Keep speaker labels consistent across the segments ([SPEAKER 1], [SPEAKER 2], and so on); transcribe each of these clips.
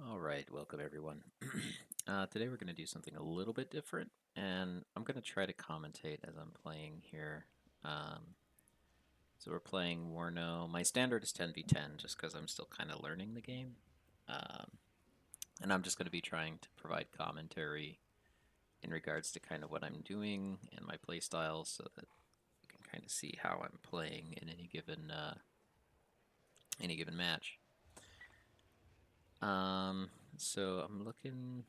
[SPEAKER 1] Alright, welcome everyone. Today we're going to do something a little bit different, and I'm going to try to commentate as I'm playing here. Um, so we're playing Warno. My standard is 10v10 just because I'm still kind of learning the game. Um, and I'm just going to be trying to provide commentary in regards to kind of what I'm doing and my playstyle so that you can kind of see how I'm playing in any given match. So I'm looking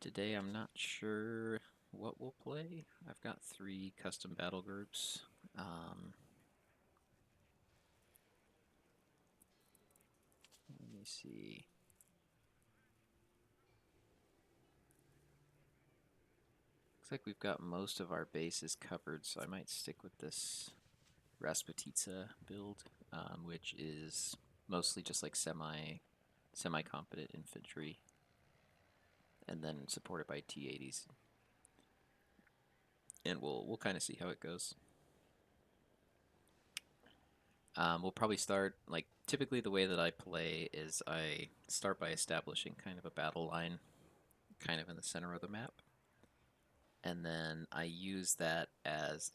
[SPEAKER 1] today. I'm not sure what we'll play. I've got 3 custom battle groups. Let me see. Looks like we've got most of our bases covered, so I might stick with this Rasputitsa build, which is mostly just like semi-competent infantry, and then supported by T80s. And we'll kind of see how it goes. We'll probably start, like, typically the way that I play is I start by establishing kind of a battle line kind of in the center of the map. And then I use that as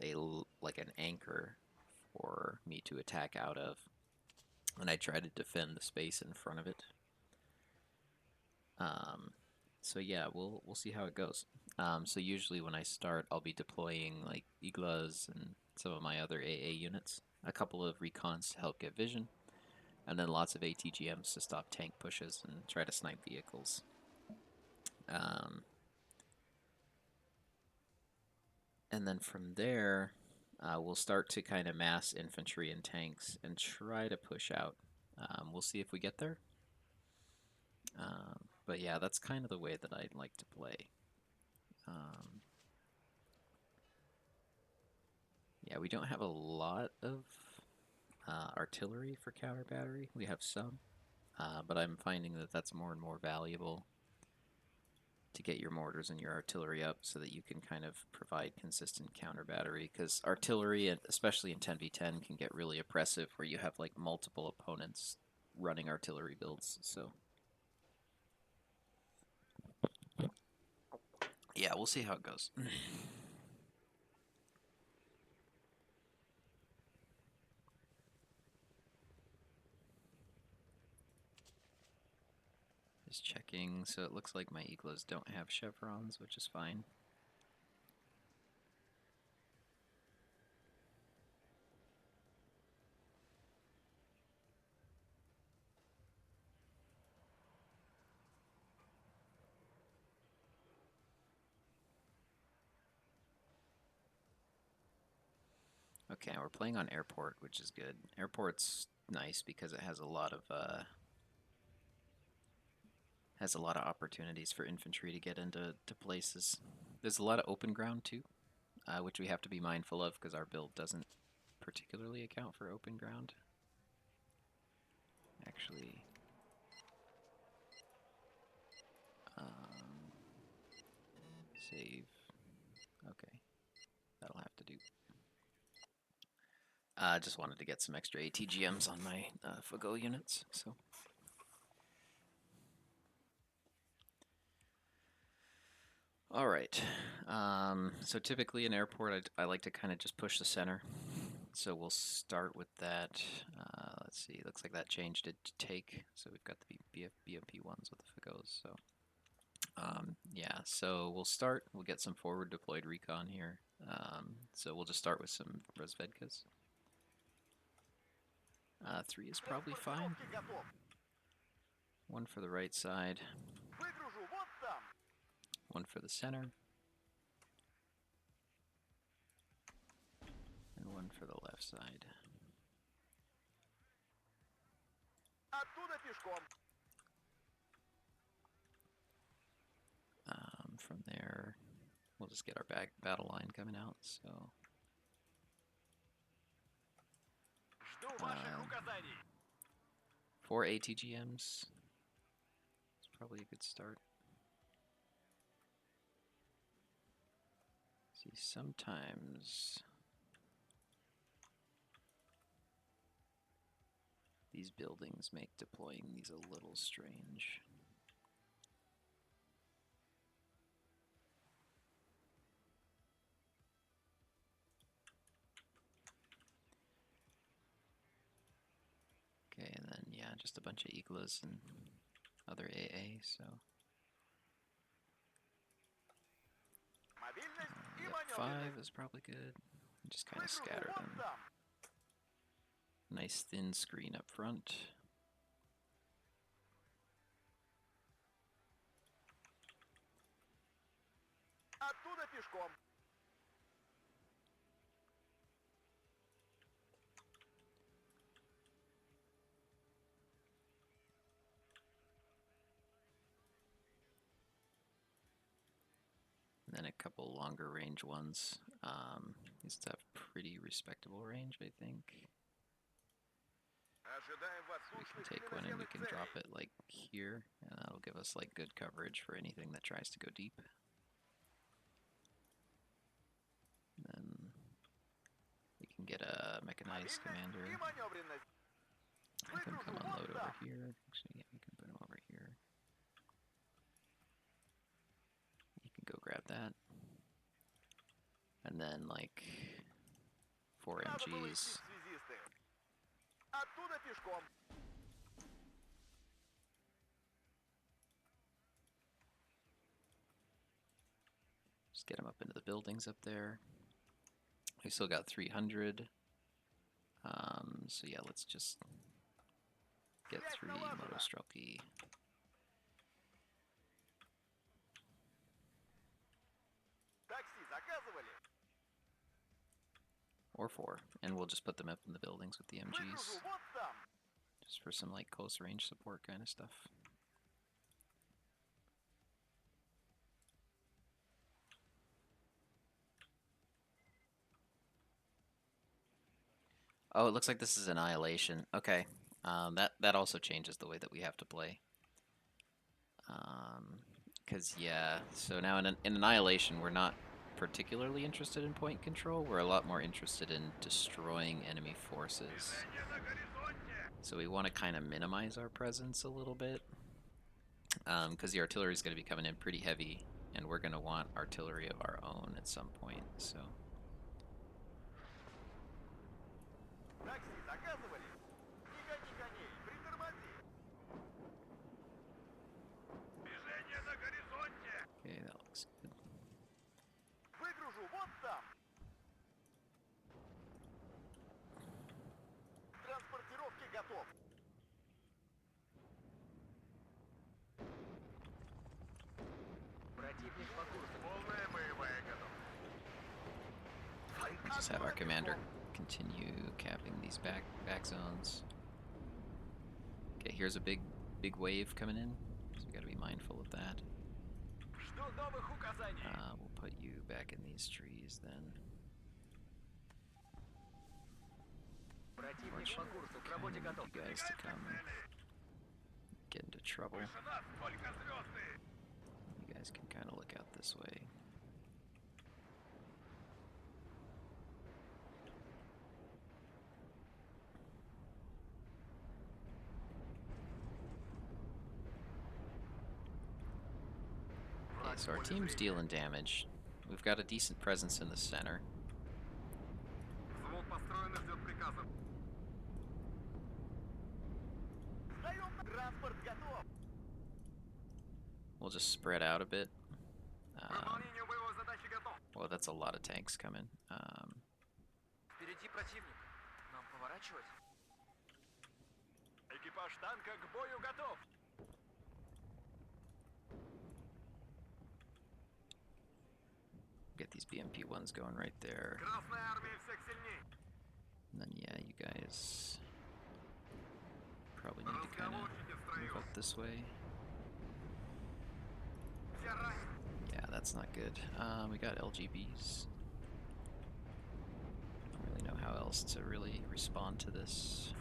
[SPEAKER 1] like an anchor for me to attack out of. And I try to defend the space in front of it. So yeah, we'll see how it goes. So usually when I start, I'll be deploying like Iglas and some of my other AA units, a couple of recons to help get vision, and then lots of ATGMs to stop tank pushes and try to snipe vehicles. And then from there, we'll start to kind of mass infantry and tanks and try to push out. We'll see if we get there. But yeah, that's kind of the way that I'd like to play. Yeah, we don't have a lot of artillery for counter battery. We have some, but I'm finding that that's more and more valuable to get your mortars and your artillery up so that you can kind of provide consistent counter battery, because artillery, especially in 10v10, can get really oppressive where you have like multiple opponents running artillery builds. So yeah, we'll see how it goes. Just checking, so it looks like my Iglos don't have chevrons, which is fine. Okay, we're playing on airport, which is good. Airport's nice because it has a lot of opportunities for infantry to get into places. There's a lot of open ground too, which we have to be mindful of because our build doesn't particularly account for open ground. Actually, save. Okay, that'll have to do. I just wanted to get some extra ATGMs on my Fago units, so. All right. So typically in airport, I like to kind of just push the center. So we'll start with that. Let's see. Looks like that changed it to take. So we've got the BMP ones with the Fagos. So yeah. So we'll start. We'll get some forward deployed recon here. So we'll just start with some Rozvedkas. 3 is probably fine. 1 for the right side. 1 for the center. And 1 for the left side. From there, we'll just get our battle line coming out. So 4 ATGMs. It's probably a good start. See, sometimes These buildings make deploying these a little strange. Okay, and then, yeah, just a bunch of igloos and other AA, so... Yep, 5 is probably good. Just kind of scatter them. Nice thin screen up front. And then a couple longer range ones. These have pretty respectable range, I think. So we can take one and we can drop it like here, and that'll give us like good coverage for anything that tries to go deep. And then we can get a mechanized commander. Have him come unload over here. Actually, yeah, we can put him over here. You can go grab that. And then like 4 MGs. Just get them up into the buildings up there. We still got 300. So yeah, let's just get 3 Motostrelki. Or 4, and we'll just put them up in the buildings with the MGs. Just for some like close range support kind of stuff. Oh, it looks like this is Annihilation. Okay, that also changes the way that we have to play. Because yeah, so now in Annihilation, we're not particularly interested in point control. We're a lot more interested in destroying enemy forces. So we want to kind of minimize our presence a little bit. Because the artillery is going to be coming in pretty heavy, and we're going to want artillery of our own at some point, so... Okay, that looks good. Just have our commander continue capping these back zones. Okay, here's a big wave coming in, so we gotta be mindful of that. We'll put you back in these trees then. Unfortunately, I need you guys to come get into trouble. You guys can kind of look out this way. Okay, so our team's dealing damage. We've got a decent presence in the center. We'll just spread out a bit. Well, that's a lot of tanks coming. Get these BMP ones going right there. And then, yeah, you guys probably need to kind of move up this way. Yeah, that's not good. We got LGBs. Don't really know how else to really respond to this.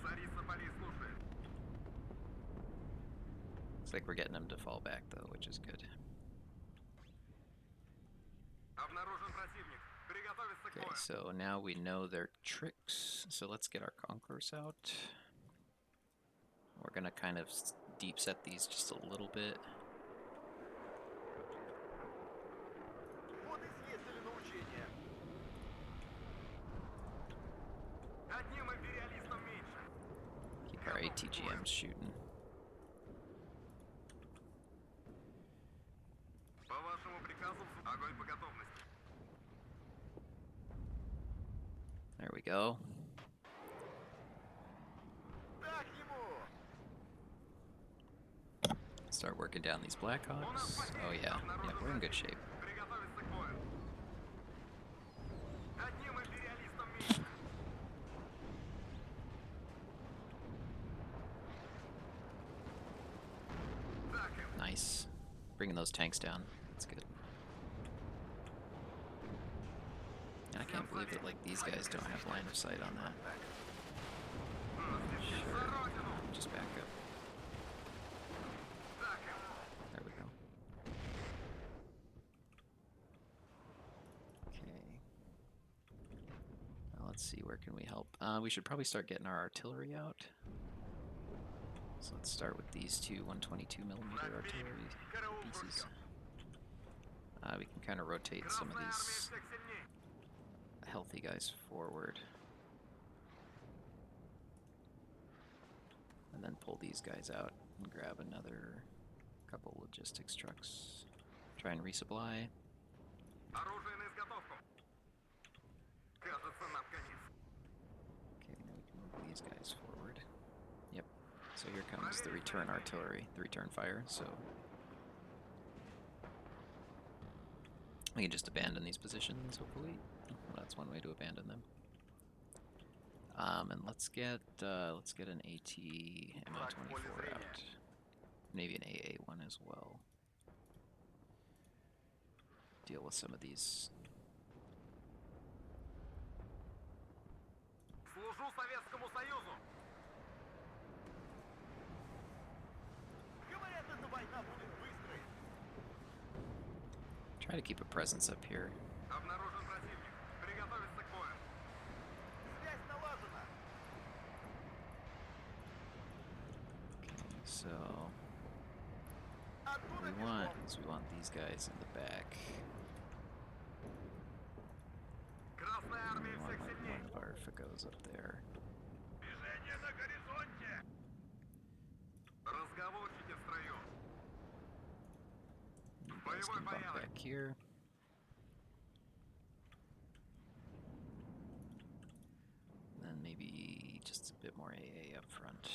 [SPEAKER 1] Looks like we're getting them to fall back though, which is good. Okay, so now we know their tricks, so let's get our Conquerors out. We're gonna kind of deep set these just a little bit. Keep our ATGMs shooting. There we go. Start working down these Blackhawks. Oh yeah, we're in good shape. Nice. Bringing those tanks down. That's good. I can't believe that like these guys don't have line of sight on that. Sure. Just back up. There we go. Okay. Now let's see, where can we help? We should probably start getting our artillery out. So let's start with these two 122mm artillery pieces. We can kind of rotate some of these healthy guys forward. And then pull these guys out and grab another couple logistics trucks. Try and resupply. Okay, now we can move these guys forward. Yep. So here comes the return artillery, the return fire, so we can just abandon these positions, hopefully. That's one way to abandon them. And let's get an AT MI-24 out. Maybe an AA one as well. Deal with some of these. Try to keep a presence up here. So what we want is we want these guys in the back. We want like one of our Fagos up there. You guys can bump back here. And then maybe just a bit more AA up front.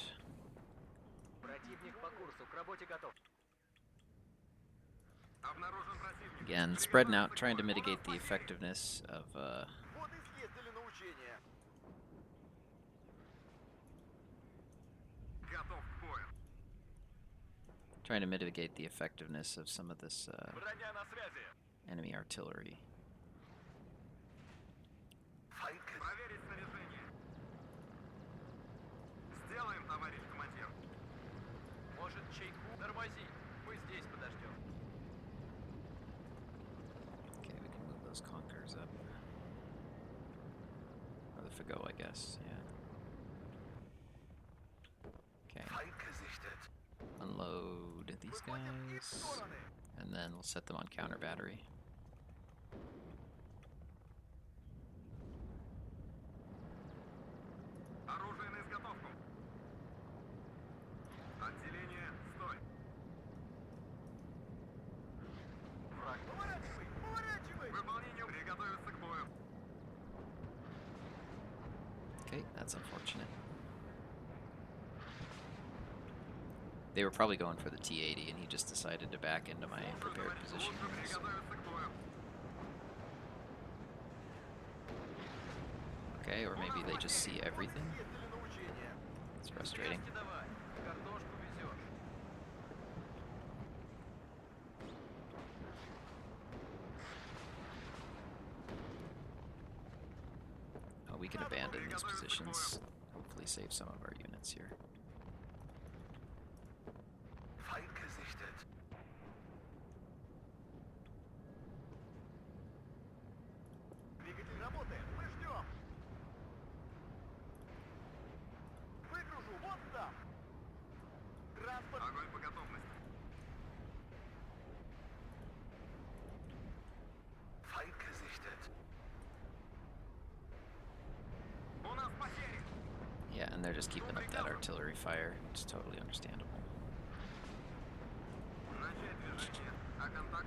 [SPEAKER 1] Again, spreading out, trying to mitigate the effectiveness of some of this enemy artillery. Okay, we can move those Conquerors up. Or the Fago, I guess, yeah. Okay. Unload these guys, and then we'll set them on counter battery. Okay, that's unfortunate. They were probably going for the T-80, and he just decided to back into my prepared position here, so. Okay, or maybe they just see everything. It's frustrating. Oh, we can abandon these positions. Hopefully save some of our units here. just keeping up that artillery fire, which is totally understandable.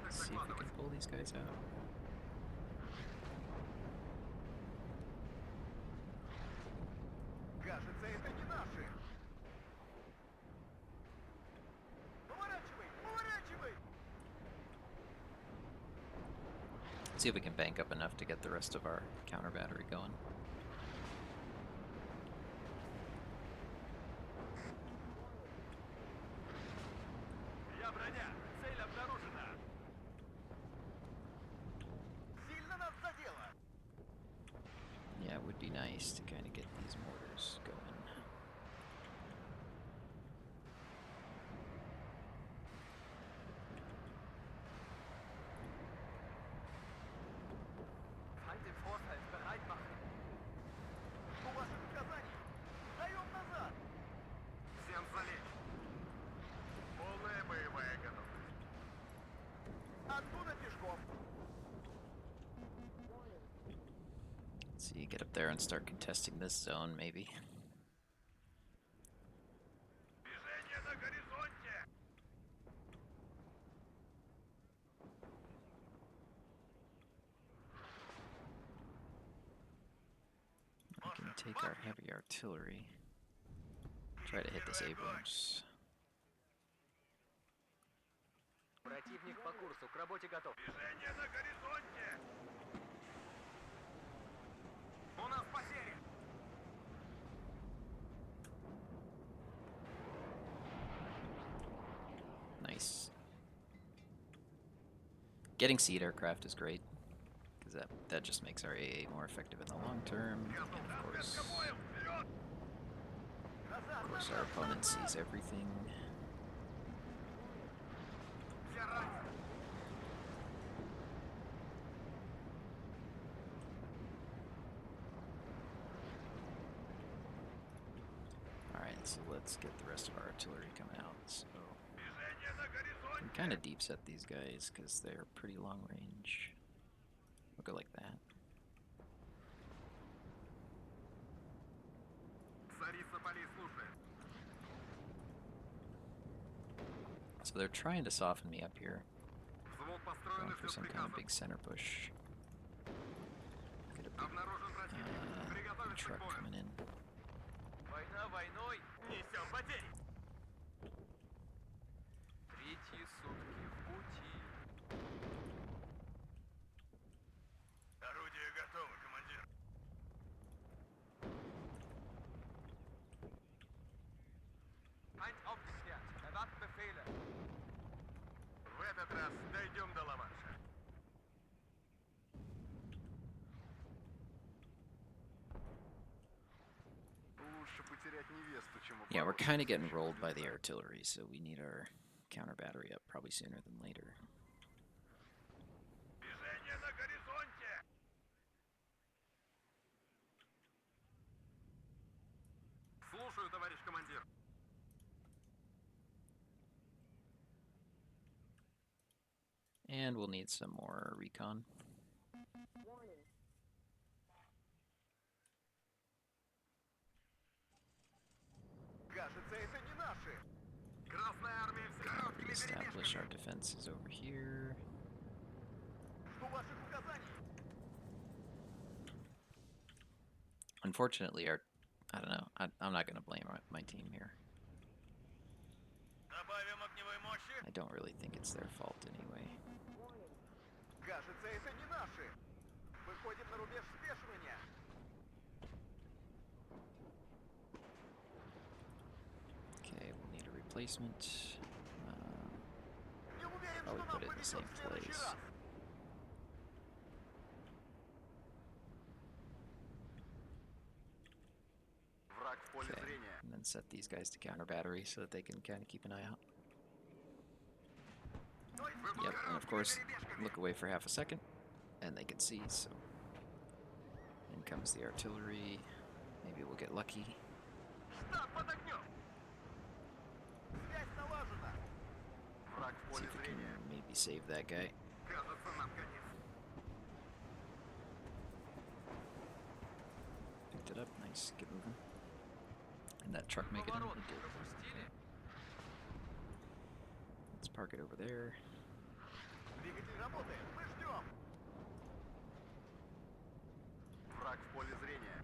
[SPEAKER 1] Let's see if we can pull these guys out. See if we can bank up enough to get the rest of our counter battery going. Yeah, it would be nice to kind of get these mortars going. So you get up there and start contesting this zone, maybe. We can take our heavy artillery. Try to hit this Abrams.
[SPEAKER 2] Противник по курсу, к работе готов. Движение на горизонте! У нас потери!
[SPEAKER 1] Nice. Getting seed aircraft is great, because that just makes our AA more effective in the long term. And of course our opponent sees everything. Alright, so let's get the rest of our artillery coming out. So we can kind of deep set these guys because they're pretty long range. We'll go like that. So they're trying to soften me up here. Going for some kind of big center push. Get a big truck coming in.
[SPEAKER 2] Война войной, несем потери. Третьи сутки в пути. Орудие готово, командир. Feind aufgeklärt. Erwarten Befehle. В этот раз дойдем до Ла-Манша.
[SPEAKER 1] Yeah, we're kind of getting rolled by the artillery, so we need our counter battery up probably sooner than later.
[SPEAKER 2] Слушаю, товарищ командир.
[SPEAKER 1] And we'll need some more recon. Establish our defenses over here. Unfortunately, I don't know. I'm not going to blame my team here. I don't really think it's their fault anyway. Okay, we'll need a replacement. Probably put it in the same place. Okay, and then set these guys to counter battery so that they can kind of keep an eye out. Yep, and of course, look away for half a second, and they can see, so. In comes the artillery. Maybe we'll get lucky. See if we can maybe save that guy. Picked it up, nice, get moving. that truck
[SPEAKER 2] Вы
[SPEAKER 1] make it in?
[SPEAKER 2] поворот
[SPEAKER 1] It
[SPEAKER 2] не
[SPEAKER 1] did.
[SPEAKER 2] пропустили?
[SPEAKER 1] Let's park it over there.
[SPEAKER 3] Двигатель работает. Мы ждем. Враг в поле зрения.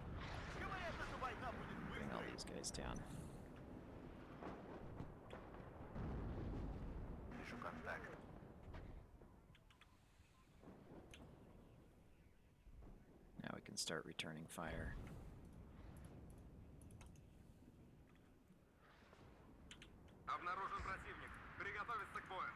[SPEAKER 3] Говорят, эта война будет
[SPEAKER 1] Bring all
[SPEAKER 3] быстрой.
[SPEAKER 1] these guys down.
[SPEAKER 3] Вижу контакт.
[SPEAKER 1] Now we can start returning fire.
[SPEAKER 3] Обнаружен противник. Приготовиться к бою.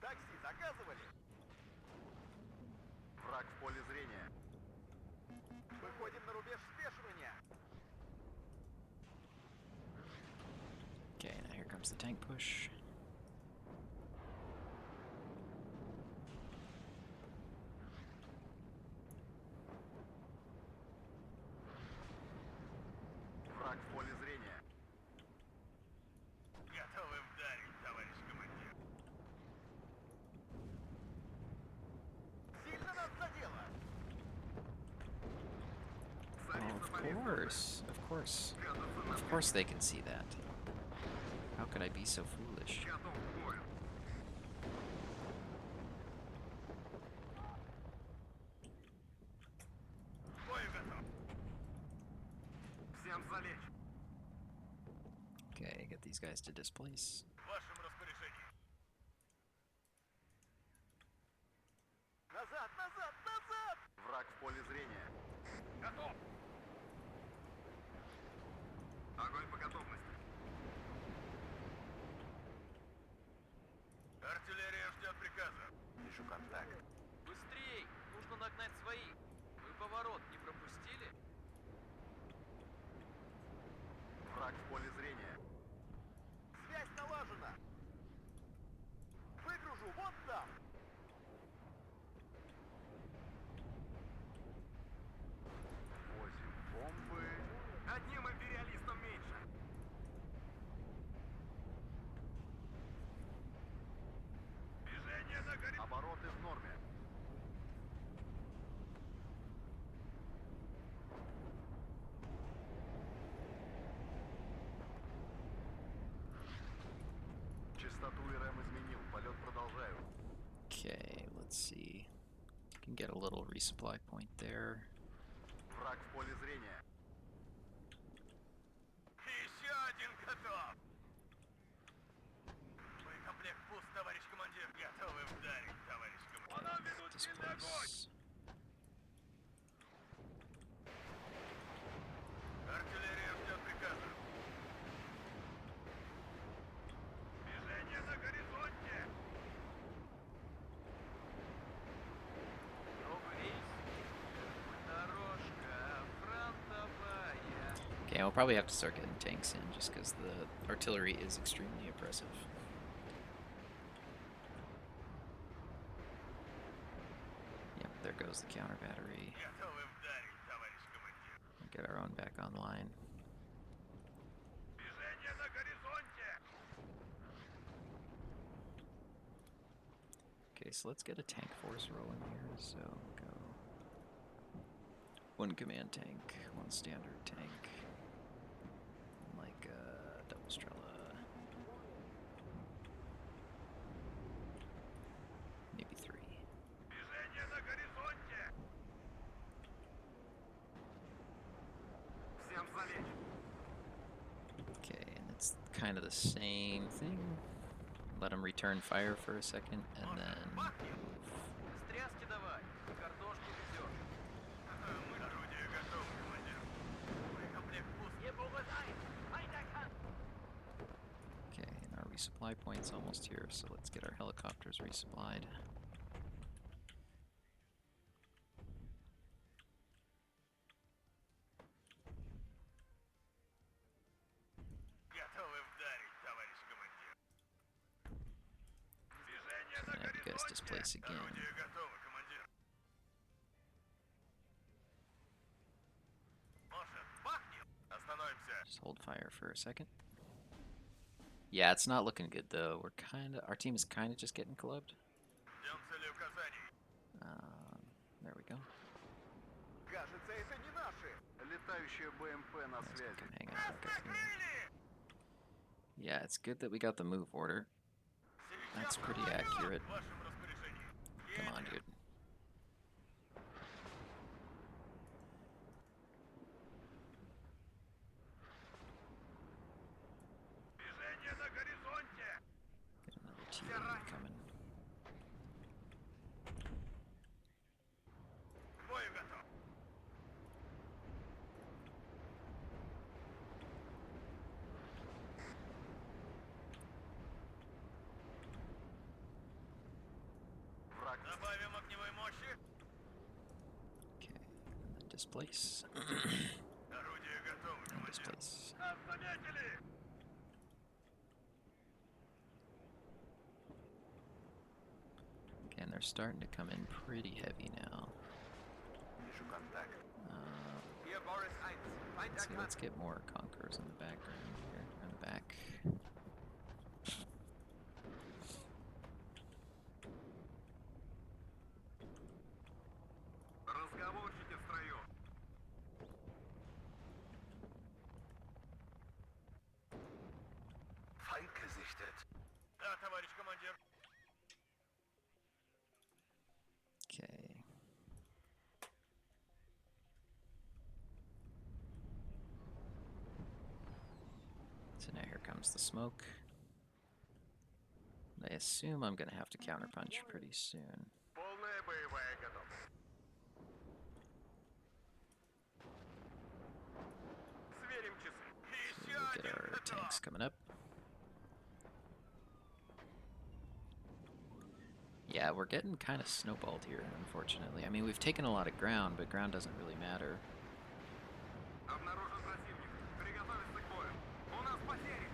[SPEAKER 3] Такси заказывали. Враг в поле зрения. Выходим на рубеж спешивания.
[SPEAKER 1] Okay, now here comes the tank push.
[SPEAKER 3] Враг в поле зрения. Готовы вдарить, товарищ командир. Сильно нас задело.
[SPEAKER 1] Of course. Of course they can see that. How could I be so foolish?
[SPEAKER 3] Готов к бою. К бою готов. Всем залечь.
[SPEAKER 1] Okay, get these guys to displace.
[SPEAKER 3] В вашем распоряжении. Назад, назад, назад! Враг в поле зрения. Готов. Огонь по готовности. Артиллерия ждет приказа. Вижу контакт.
[SPEAKER 2] Быстрей! Нужно нагнать своих. Вы поворот не пропустили?
[SPEAKER 3] Враг в поле зрения. Связь налажена. Выгружу вот там. Возим бомбы. Одним империалистом меньше. Движение на горизонте. Обороты в норме. Частоту и РЭМ изменил. Полет продолжаю.
[SPEAKER 1] Okay, let's see. Can get a little resupply point there.
[SPEAKER 3] Враг в поле зрения. Еще один готов. Боекомплект пуст, товарищ командир. Готовы вдарить, товарищ командир. По нам ведут сильный огонь.
[SPEAKER 1] Displace.
[SPEAKER 3] Артиллерия ждет приказа. Движение на горизонте.
[SPEAKER 2] Новый рейс. Дорожка фронтовая.
[SPEAKER 1] Okay, we'll probably have to start getting tanks in just because the artillery is extremely oppressive. Yep, there goes the counter battery.
[SPEAKER 3] Готовы вдарить, товарищ командир.
[SPEAKER 1] We'll get our own back online.
[SPEAKER 3] Движение на горизонте.
[SPEAKER 1] Okay, so let's get a tank force rolling here. So go one command tank, one standard tank, like a double Strela, maybe 3.
[SPEAKER 3] Движение на горизонте. Всем залечь.
[SPEAKER 1] Okay, and it's kind of the same thing. Let them return fire for a second, and then move.
[SPEAKER 2] Стряски давай. Картошку везешь.
[SPEAKER 3] Мы орудие готово, командир. Боекомплект пуст.
[SPEAKER 2] Не пугай! Айдахан!
[SPEAKER 1] Okay, and our resupply point's almost here, so let's get our helicopters resupplied.
[SPEAKER 3] Готовы вдарить, товарищ командир. Движение на
[SPEAKER 1] And have you guys
[SPEAKER 3] горизонте.
[SPEAKER 1] displace again.
[SPEAKER 3] Орудие готово, командир. Может, бахнем? Остановимся.
[SPEAKER 1] Just hold fire for a second. Yeah, it's not looking good though. Our team is kind of just getting clubbed.
[SPEAKER 3] Ждем цели указаний.
[SPEAKER 1] There we go.
[SPEAKER 2] Кажется, это не наши.
[SPEAKER 3] Летающая БМП на
[SPEAKER 1] Guys can
[SPEAKER 3] связи.
[SPEAKER 1] come hang out back up here. Yeah, it's good that we got the move order. That's pretty accurate.
[SPEAKER 3] В вашем распоряжении.
[SPEAKER 1] Come on, dude.
[SPEAKER 3] Движение на горизонте.
[SPEAKER 1] Get another T coming.
[SPEAKER 3] К бою готов. Враг. Добавим огневой мощи.
[SPEAKER 1] Okay, and then displace.
[SPEAKER 3] Орудие готово,
[SPEAKER 1] And
[SPEAKER 3] командир.
[SPEAKER 1] displace.
[SPEAKER 3] Нас заметили.
[SPEAKER 1] Okay, and they're starting to come in pretty heavy now.
[SPEAKER 2] Вижу контакт.
[SPEAKER 3] Hier Boris 1. Feind
[SPEAKER 1] Let's see,
[SPEAKER 3] erkannt.
[SPEAKER 1] let's get more conquerors in the background here, in the back.
[SPEAKER 3] Разговорчики в строю.
[SPEAKER 2] Feind gesichtet.
[SPEAKER 3] Да, товарищ командир.
[SPEAKER 1] Okay. So now here comes the smoke. I assume I'm gonna have to counterpunch pretty soon.
[SPEAKER 3] Полная боевая готовность. Сверим часы.
[SPEAKER 1] So
[SPEAKER 3] Еще
[SPEAKER 1] we'll get
[SPEAKER 3] один
[SPEAKER 1] our
[SPEAKER 3] готов.
[SPEAKER 1] tanks coming up. Yeah, we're getting kind of snowballed here, unfortunately. I mean, we've taken a lot of ground, but ground doesn't really matter.
[SPEAKER 3] Обнаружен противник. Приготовиться к бою. У нас потери.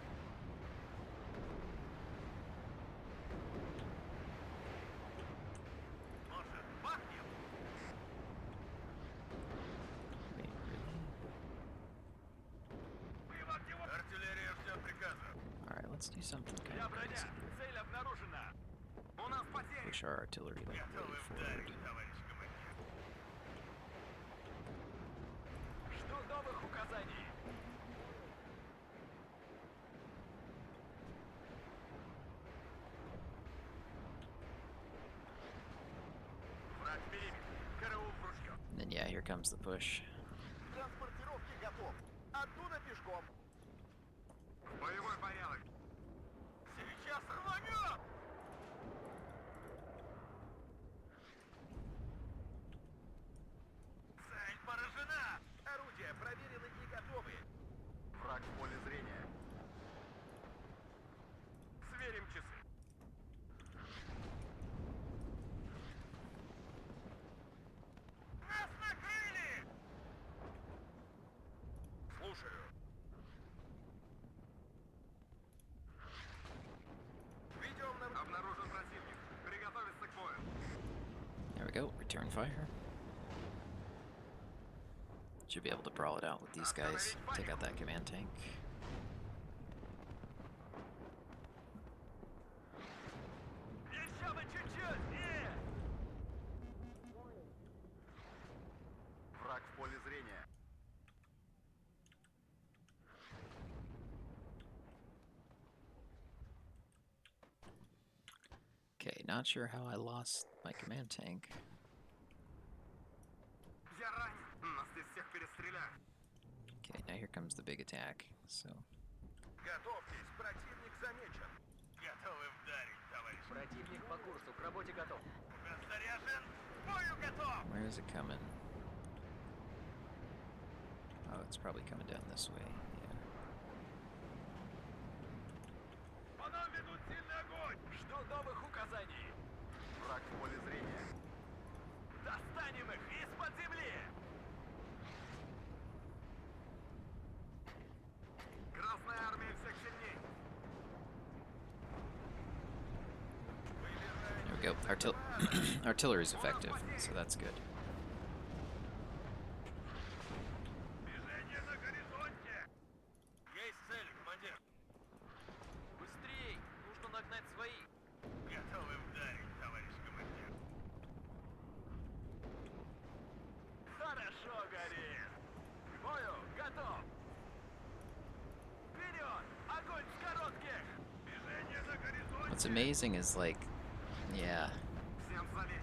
[SPEAKER 3] Может, бахнем?
[SPEAKER 1] Wait, really?
[SPEAKER 3] Артиллерия ждет приказа.
[SPEAKER 1] Alright, let's do something kind
[SPEAKER 3] Я
[SPEAKER 1] of
[SPEAKER 3] броня.
[SPEAKER 1] crazy here.
[SPEAKER 3] Цель обнаружена. У нас потери.
[SPEAKER 1] Push our artillery like
[SPEAKER 3] Готовы
[SPEAKER 1] really
[SPEAKER 3] вдарить,
[SPEAKER 1] forward.
[SPEAKER 3] товарищ командир.
[SPEAKER 2] Жду новых указаний.
[SPEAKER 3] Враг в периметре. Караул в ружье.
[SPEAKER 1] And then yeah, here comes the push.
[SPEAKER 2] Транспортировки готов. Оттуда пешком.
[SPEAKER 3] Боевой порядок. Сейчас рванет! Цель поражена!
[SPEAKER 2] Орудия проверены и готовы.
[SPEAKER 3] Враг в поле зрения. Сверим часы. Нас накрыли! Слушаю.
[SPEAKER 2] Ведем на...
[SPEAKER 3] Обнаружен противник. Приготовиться к бою.
[SPEAKER 1] There we go, return fire. Should be able to brawl it out with these guys. Take out that command tank.
[SPEAKER 3] Еще бы чуть-чуть! Враг в поле зрения.
[SPEAKER 1] Okay, not sure how I lost my command tank.
[SPEAKER 3] Я ранен. Нас здесь всех перестреляют.
[SPEAKER 1] Okay, now here comes the big attack. So
[SPEAKER 2] Готовьтесь, противник замечен.
[SPEAKER 3] Готовы вдарить, товарищ.
[SPEAKER 2] Противник по курсу, к работе готов.
[SPEAKER 3] Фугас заряжен. К бою готов.
[SPEAKER 1] where is it coming? Oh, it's probably coming down this way. Yeah.
[SPEAKER 3] По нам ведут сильный огонь.
[SPEAKER 2] Жду новых указаний.
[SPEAKER 3] Враг в поле зрения.
[SPEAKER 2] Достанем их из-под земли.
[SPEAKER 3] Красная армия всех сильней.
[SPEAKER 1] There we go. Artillery is effective, so that's good.
[SPEAKER 3] Движение на горизонте. Есть цель, командир.
[SPEAKER 2] свои.
[SPEAKER 3] Готовы вдарить, товарищ командир.
[SPEAKER 2] Хорошо горит. К бою готов. Вперед! Огонь с коротких!
[SPEAKER 3] Движение на горизонте.
[SPEAKER 1] What's amazing is like, yeah,
[SPEAKER 2] Всем залечь.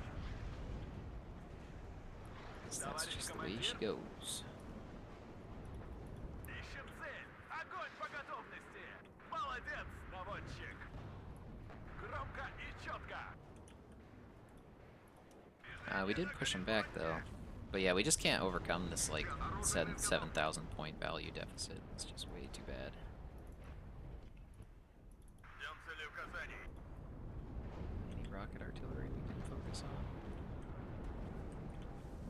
[SPEAKER 1] that's just the way she goes.
[SPEAKER 2] Ищем цель. Огонь по готовности. Молодец, наводчик. Громко и четко.
[SPEAKER 1] We did push him back though. But yeah, we just can't overcome this like 7,000 point value deficit. It's just way too bad.
[SPEAKER 3] Ждем цели указаний.
[SPEAKER 1] Any rocket artillery we can focus on?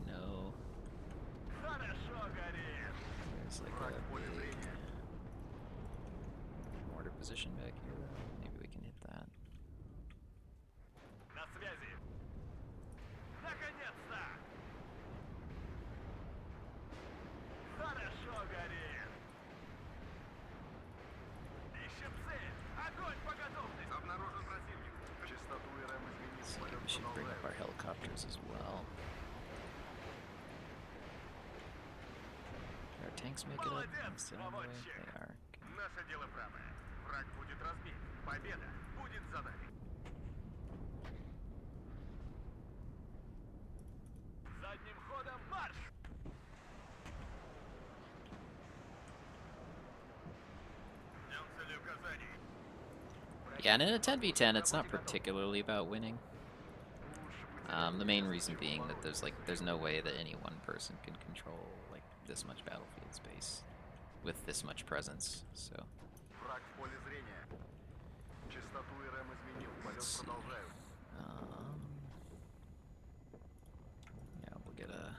[SPEAKER 1] No.
[SPEAKER 2] Хорошо горит.
[SPEAKER 1] There's like a big mortar position back here. Maybe we can hit that.
[SPEAKER 2] На связи. Наконец-то. Хорошо горит. Ищем цель. Огонь по готовности.
[SPEAKER 3] Обнаружен противник. Частоту и РМ изменил.
[SPEAKER 1] So
[SPEAKER 3] Полет
[SPEAKER 1] we should bring up
[SPEAKER 3] продолжается.
[SPEAKER 1] our helicopters as well. Did our tanks make it up? Still on the way? They are.
[SPEAKER 3] Наше дело правое. Враг будет разбит. Победа будет за нами.
[SPEAKER 2] Задним ходом марш.
[SPEAKER 3] Ждем цели указаний.
[SPEAKER 1] Yeah, and in a 10v10, it's not particularly about winning. The main reason being that there's no way that any one person can control like this much battlefield space with this much presence. So
[SPEAKER 3] Враг в поле зрения. Частоту и РМ изменил. Полет
[SPEAKER 1] Let's see.
[SPEAKER 3] продолжается.
[SPEAKER 1] Yeah, we'll get a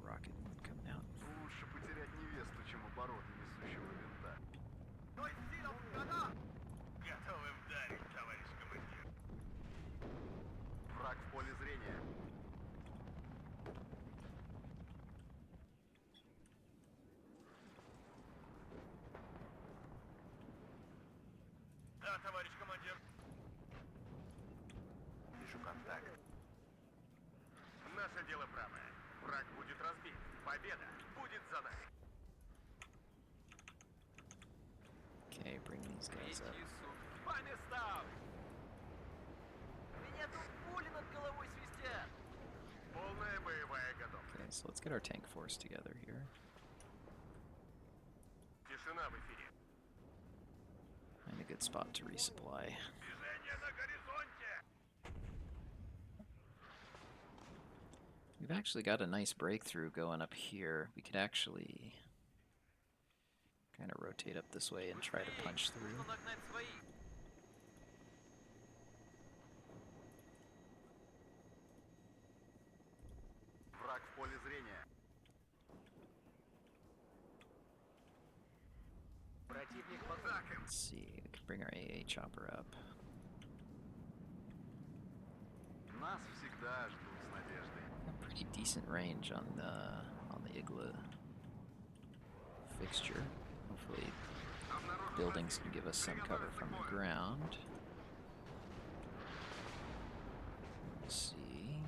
[SPEAKER 1] rocket coming out.
[SPEAKER 3] Лучше потерять невесту, чем обороты несущего винта.
[SPEAKER 2] Стой силом, готов.
[SPEAKER 3] Готовы вдарить, товарищ командир. Враг в поле зрения. Да, товарищ командир. Вижу контакт. Наше дело правое. Враг будет разбит. Победа будет за нами.
[SPEAKER 1] Okay, bring these guys up.
[SPEAKER 2] По местам. Меня тут пули над головой свистят.
[SPEAKER 3] Полная боевая готовность.
[SPEAKER 1] Okay, so let's get our tank force together here.
[SPEAKER 3] Тишина в эфире.
[SPEAKER 1] Find a good spot to resupply.
[SPEAKER 3] Движение на горизонте.
[SPEAKER 1] We've actually got a nice breakthrough going up here. We could actually kind of rotate up this way and try to punch through.
[SPEAKER 2] Нужно догнать свои.
[SPEAKER 3] Враг в поле зрения.
[SPEAKER 2] Противник под
[SPEAKER 3] Атакам.
[SPEAKER 1] Let's see, we can bring our AA chopper up.
[SPEAKER 3] Нас всегда ждут с надеждой.
[SPEAKER 1] A pretty decent range on the Igla fixture. Hopefully buildings can give us some cover from the ground. Let's see.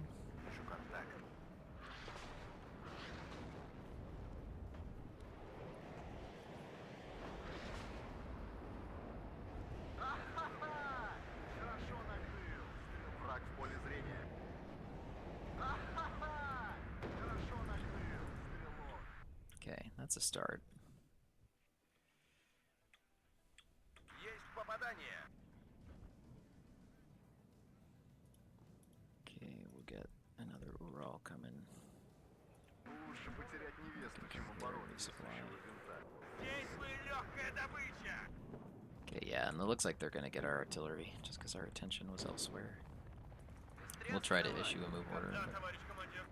[SPEAKER 3] Вижу контакт.
[SPEAKER 2] Ха-ха-ха! Хорошо накрыл.
[SPEAKER 3] Враг в поле зрения.
[SPEAKER 2] Ха-ха-ха! Хорошо накрыл, стрелок.
[SPEAKER 1] Okay, that's a start.
[SPEAKER 3] Есть попадание.
[SPEAKER 1] Okay, we'll get another Ural coming.
[SPEAKER 3] Лучше потерять невесту,
[SPEAKER 1] Looking
[SPEAKER 3] чем
[SPEAKER 1] for
[SPEAKER 3] обороты
[SPEAKER 1] resupply.
[SPEAKER 3] несущего винта. Здесь вы легкая добыча.
[SPEAKER 1] Okay, yeah, and it looks like they're gonna get our artillery just because our attention was elsewhere. We'll try to issue a move order.
[SPEAKER 3] Да,
[SPEAKER 1] but-
[SPEAKER 3] товарищ командир.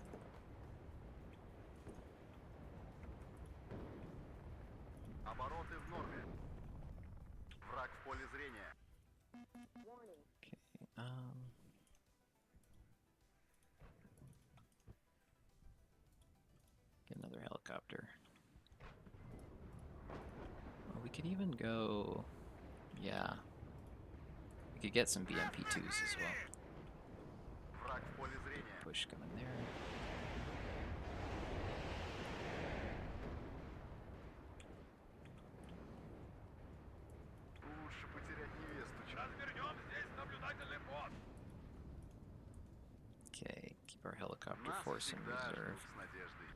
[SPEAKER 3] Обороты в норме. Враг в поле зрения.
[SPEAKER 1] Okay, get another helicopter. Well, we could even go, yeah. We could get some BMP2s as well.
[SPEAKER 3] Враг в поле зрения.
[SPEAKER 1] Push coming there.
[SPEAKER 3] Лучше потерять невесту, чем...
[SPEAKER 2] Развернем здесь наблюдательный пост.
[SPEAKER 1] Okay, keep our helicopter
[SPEAKER 3] Нас
[SPEAKER 1] force in
[SPEAKER 3] всегда
[SPEAKER 1] reserve.
[SPEAKER 3] ждут с надеждой.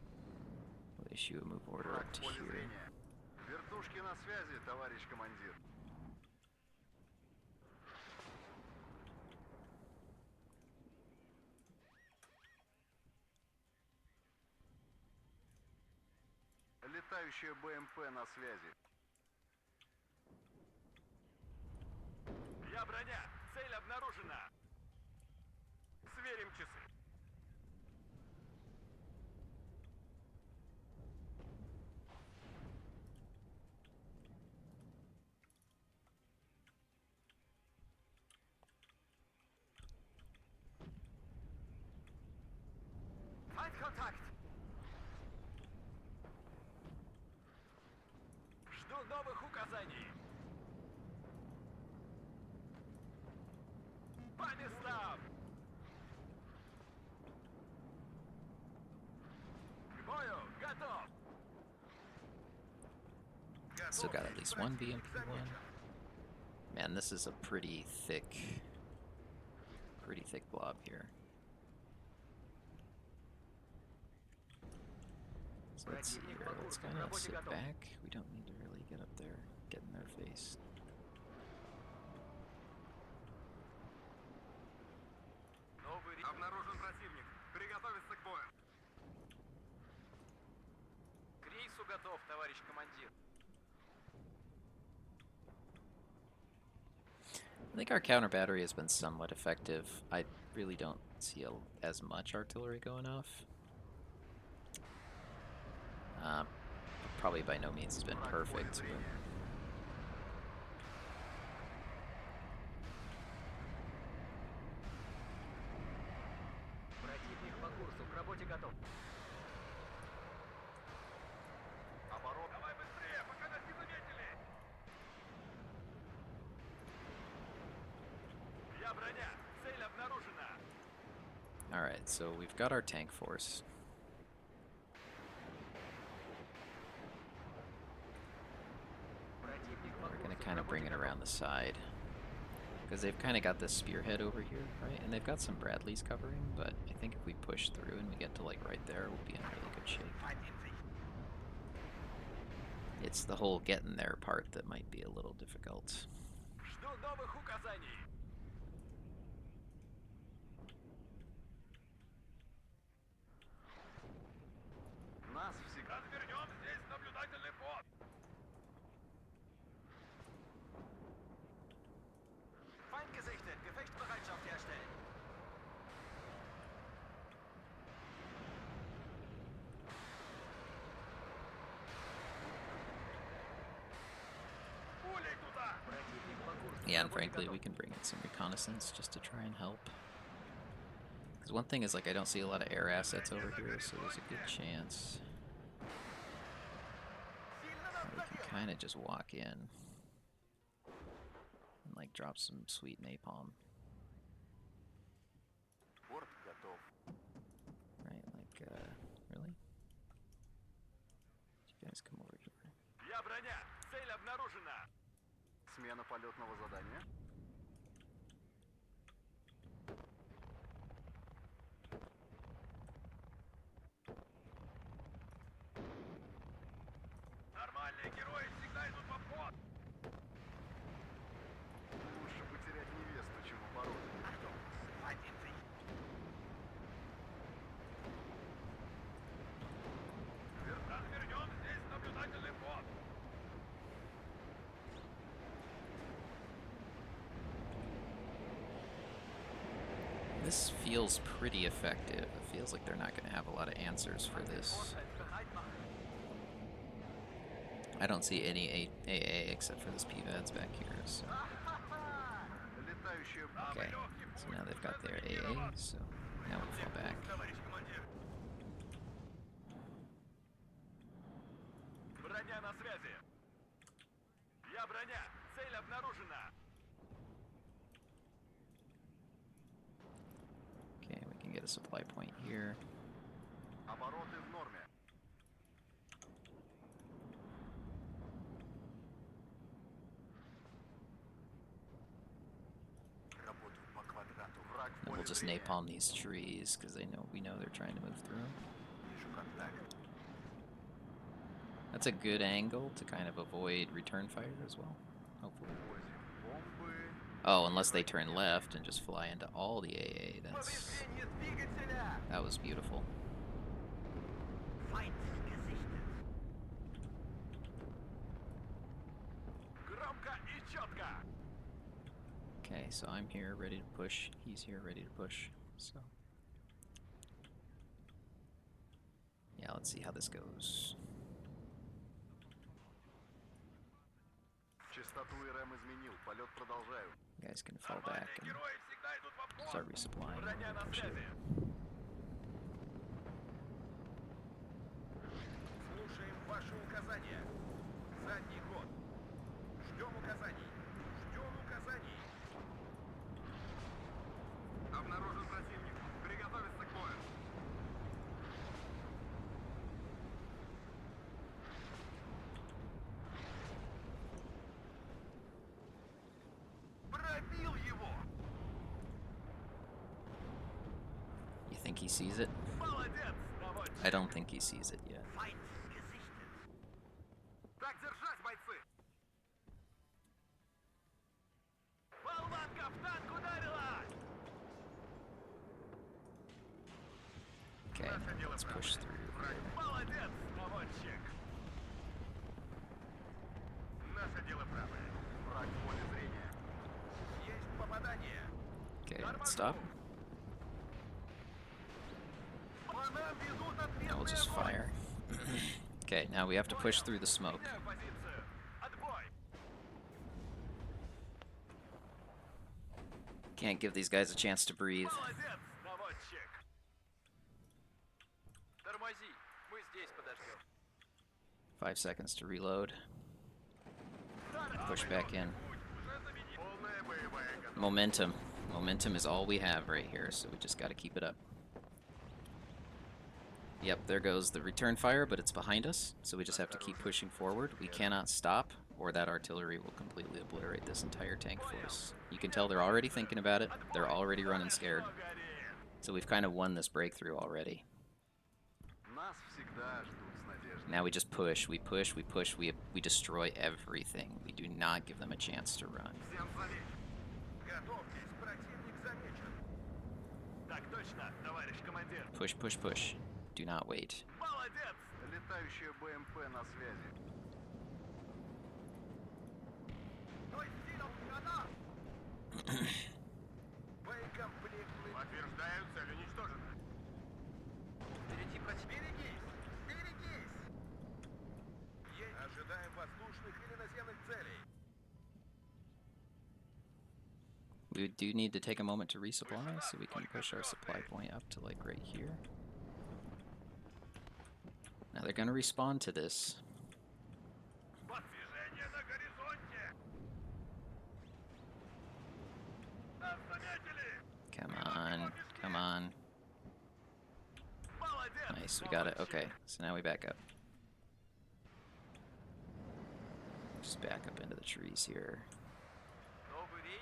[SPEAKER 1] We'll issue a move order
[SPEAKER 3] Враг
[SPEAKER 1] up
[SPEAKER 3] в
[SPEAKER 1] to
[SPEAKER 3] поле
[SPEAKER 1] here.
[SPEAKER 3] зрения. Вертушки на связи, товарищ командир. Летающая БМП на связи.
[SPEAKER 2] Я броня. Цель обнаружена. Сверим часы. Feindkontakt. Жду новых указаний. По местам. К бою готов.
[SPEAKER 1] Still got at least one BMP1. Man, this is a pretty thick blob here. So let's see here. Let's kind of sit back. We don't need to really get up there, get in their face.
[SPEAKER 3] Обнаружен противник. Приготовиться к бою.
[SPEAKER 2] К рейсу готов, товарищ командир.
[SPEAKER 1] I think our counter battery has been somewhat effective. I really don't see as much artillery going off. Probably by no means has been perfect. But
[SPEAKER 2] Противник по курсу. К работе готов.
[SPEAKER 3] Оборот.
[SPEAKER 2] Давай быстрее, пока нас не заметили. Я броня. Цель обнаружена.
[SPEAKER 1] Alright, so we've got our tank force. We're going to kind of bring it around the side. Because they've kind of got this spearhead over here, right? And they've got some Bradleys covering, but I think if we push through and we get to like right there, we'll be in really good shape. It's the whole getting there part that might be a little difficult.
[SPEAKER 2] Жду новых указаний.
[SPEAKER 3] Нас всегда...
[SPEAKER 2] Развернем здесь наблюдательный пост. Feind gesichtet. Gefechtsbereitschaft herstellen. Пулей туда. Противник по курсу.
[SPEAKER 1] Yeah, and frankly, we can bring in some reconnaissance just to try and help. Because one thing is, like, I don't see a lot of air assets over here, so there's a good chance that we can kind of just walk in and, like, drop some sweet napalm.
[SPEAKER 3] Борт готов.
[SPEAKER 1] Right, like, really? You guys come over here.
[SPEAKER 2] Я броня. Цель обнаружена.
[SPEAKER 3] Смена полетного задания.
[SPEAKER 2] Нормальные герои всегда идут в обход.
[SPEAKER 3] Лучше потерять невесту, чем оборот.
[SPEAKER 2] Развернем здесь наблюдательный пост.
[SPEAKER 1] This feels pretty effective. It feels like they're not going to have a lot of answers for this. I don't see any AA except for this PVADs back here, so...
[SPEAKER 3] Летающая...
[SPEAKER 1] Okay, so now they've got their AA, so now we'll fall back.
[SPEAKER 2] Товарищ командир. Броня на связи. Я броня. Цель обнаружена.
[SPEAKER 1] a supply point here.
[SPEAKER 3] Обороты в норме. Работаю по квадрату. Враг в
[SPEAKER 1] And we'll
[SPEAKER 3] поле
[SPEAKER 1] just
[SPEAKER 3] зрения.
[SPEAKER 1] napalm these trees because we know they're trying to move through.
[SPEAKER 3] Вижу контакт.
[SPEAKER 1] That's a good angle to kind of avoid return fire as well. Hopefully.
[SPEAKER 3] Возим бомбы.
[SPEAKER 1] Oh, unless they turn left and just fly into all the AA.
[SPEAKER 3] Повреждение двигателя.
[SPEAKER 1] That was beautiful.
[SPEAKER 2] Feind gesichtet.
[SPEAKER 3] Громко и четко.
[SPEAKER 1] Okay, so I'm here ready to push. He's here ready to push. So yeah, let's see how this goes.
[SPEAKER 3] Частоту РМ изменил. Полет продолжаю.
[SPEAKER 1] You guys can fall back and
[SPEAKER 3] Герои всегда идут в обход.
[SPEAKER 1] start resupplying.
[SPEAKER 3] Броня на
[SPEAKER 1] Push it.
[SPEAKER 3] связи. Слушаем ваши указания. Задний ход. Ждем указаний. Ждем указаний. Обнаружен противник. Приготовиться к бою. Пробил его.
[SPEAKER 1] You think he sees it?
[SPEAKER 3] Молодец, наводчик.
[SPEAKER 1] I don't think he sees it yet.
[SPEAKER 2] Feind gesichtet.
[SPEAKER 3] Так держать, бойцы. Болванка в танк ударила.
[SPEAKER 1] Okay, let's push through.
[SPEAKER 3] Молодец, наводчик. Наше дело правое. Враг в поле зрения. Есть попадание.
[SPEAKER 1] Okay, let's stop.
[SPEAKER 3] По нам ведут ответный
[SPEAKER 1] Now we'll just
[SPEAKER 3] огонь.
[SPEAKER 1] fire. Okay, now we have to push through the smoke.
[SPEAKER 3] Меняю позицию. Отбой.
[SPEAKER 1] Can't give these guys a chance to breathe.
[SPEAKER 3] Молодец, наводчик.
[SPEAKER 2] Тормози. Мы здесь подождем.
[SPEAKER 1] 5 seconds to reload. Push back in.
[SPEAKER 3] Уже заменил. Полная боевая готовность.
[SPEAKER 1] Momentum. Momentum is all we have right here, so we just got to keep it up. Yep, there goes the return fire, but it's behind us, so we just have to keep pushing forward. We cannot stop, or that artillery will completely obliterate this entire tank force. You can tell they're already thinking about it. They're already running scared. So we've kind of won this breakthrough already.
[SPEAKER 3] Нас всегда ждут с надеждой.
[SPEAKER 1] Now we just push, we push, we push, we destroy everything. We do not give them a chance to run.
[SPEAKER 3] Всем замечен. Готовьтесь, противник замечен. Так точно, товарищ командир.
[SPEAKER 1] Push, push, push. Do not wait.
[SPEAKER 3] Молодец! Летающая БМП на связи. Боекомплект. Подтверждаю, цель уничтожена.
[SPEAKER 2] Впереди противник.
[SPEAKER 3] Берегись! Берегись! Ожидаем воздушных или наземных целей.
[SPEAKER 1] We do need to take a moment to resupply, so we can push our supply point up to like right here. Now they're gonna respond to this.
[SPEAKER 3] Подвижение на горизонте! Нас заметили!
[SPEAKER 1] Come on, come on.
[SPEAKER 3] Молодец!
[SPEAKER 1] Nice, we got it. Okay, so now we back up. Just back up into the trees here.
[SPEAKER 2] Новый рейс.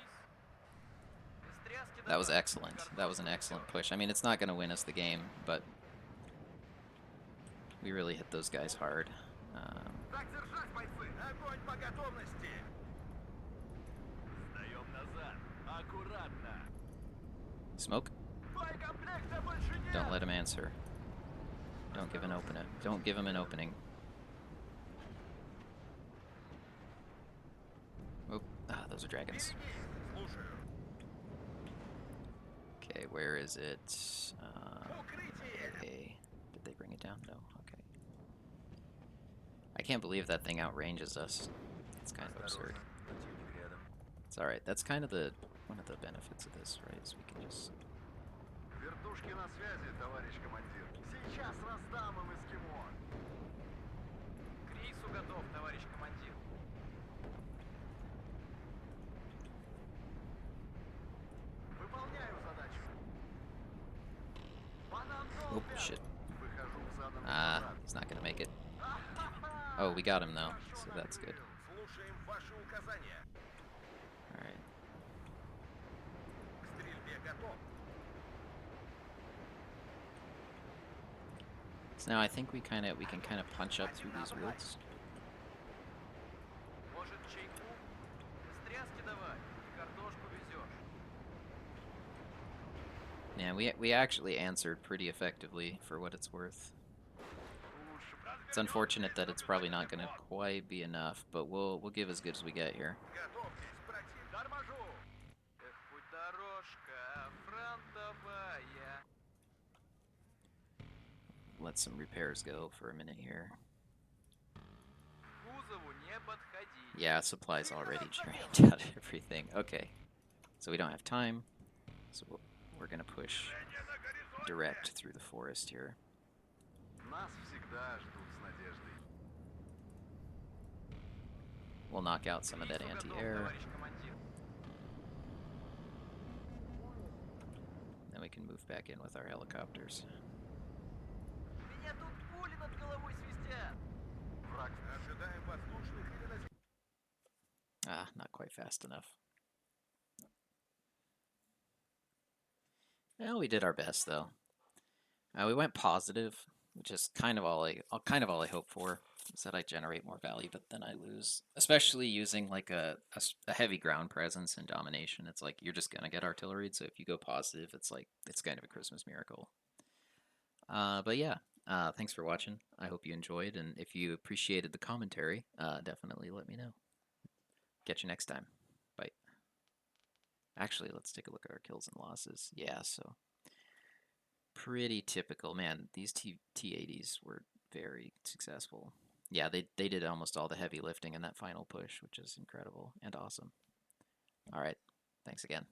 [SPEAKER 2] Стряски
[SPEAKER 1] That was
[SPEAKER 2] добавь.
[SPEAKER 1] excellent. That was an excellent push. I mean, it's not gonna win us the game, but we really hit those guys hard.
[SPEAKER 3] Так держать, бойцы! Огонь по готовности! Сдаем назад! Аккуратно!
[SPEAKER 1] Smoke?
[SPEAKER 3] Боекомплекта больше нет!
[SPEAKER 1] Don't let him answer. Don't give an opening. Don't give him an opening. Oh, those are dragons.
[SPEAKER 3] Берегись! Слушаю.
[SPEAKER 1] Okay, where is it?
[SPEAKER 3] Укрытие!
[SPEAKER 1] Okay. Did they bring it down? No. Okay. I can't believe that thing outranges us. It's kind of absurd.
[SPEAKER 2] Противник рядом.
[SPEAKER 1] It's alright. That's kind of one of the benefits of this, right? Is we can just...
[SPEAKER 3] Вертушки на связи, товарищ командир. Сейчас раздам им эскимо.
[SPEAKER 2] К рейсу готов, товарищ командир.
[SPEAKER 3] Выполняю задачу.
[SPEAKER 1] Oh, shit. He's not gonna make it. Oh, we got him though, so that's good.
[SPEAKER 3] Слушаем ваши указания.
[SPEAKER 1] Alright.
[SPEAKER 3] К стрельбе готов.
[SPEAKER 1] So now I think we can kind of punch up through these woods.
[SPEAKER 2] Может, чайку? Стряски давай, картошку везешь.
[SPEAKER 1] Yeah, we actually answered pretty effectively for what it's worth. It's unfortunate that it's probably not going to quite be enough, but we'll give as good as we get here.
[SPEAKER 3] Готовьтесь, противник.
[SPEAKER 2] Торможу! Эх, путь дорожка фронтовая.
[SPEAKER 1] Let some repairs go for a minute here.
[SPEAKER 2] К кузову не подходи.
[SPEAKER 1] Yeah, supplies already drained out everything. Okay, so we don't have time, so we're going to push direct through the forest here.
[SPEAKER 3] Нас всегда ждут с надеждой.
[SPEAKER 1] We'll knock out some of that
[SPEAKER 2] Вижу, готов,
[SPEAKER 1] anti-air.
[SPEAKER 2] товарищ командир.
[SPEAKER 1] Then we can move back in with our helicopters.
[SPEAKER 2] Меня тут пули над головой свистят.
[SPEAKER 3] Враг. Ожидаем воздушных или наземных.
[SPEAKER 1] Ah, not quite fast enough. Well, we did our best though. We went positive, which is kind of all I hope for, is that I generate more value, but then I lose. Especially using like a heavy ground presence and domination. It's like you're just gonna get artillery. So if you go positive, it's like it's kind of a Christmas miracle. But yeah, thanks for watching. I hope you enjoyed, and if you appreciated the commentary, definitely let me know. Catch you next time. Bye. Actually, let's take a look at our kills and losses. Yeah, so pretty typical. Man, these T80s were very successful. Yeah, they did almost all the heavy lifting in that final push, which is incredible and awesome. All right, thanks again.